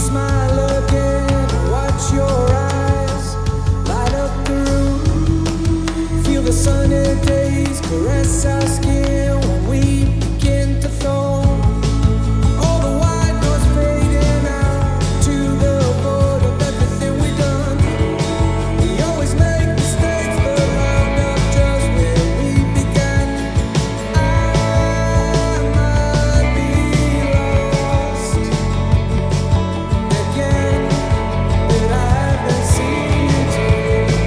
smile again, watch your eyes light up the room. Feel the sunny days caress our skin when we begin to fall. All the white noise fading out to the void of everything we've done. We always make mistakes, but round up just where we began. I might be lost again, but I haven't seen you today.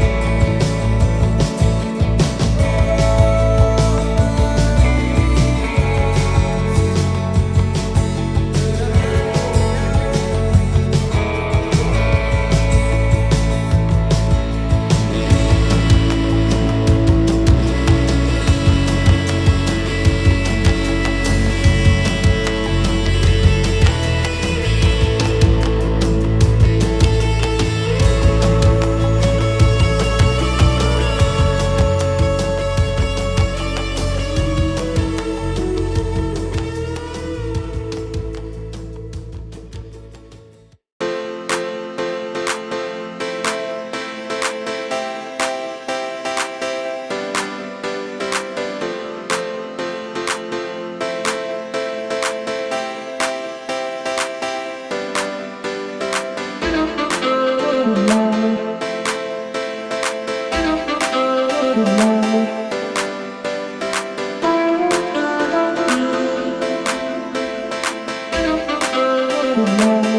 Thank you.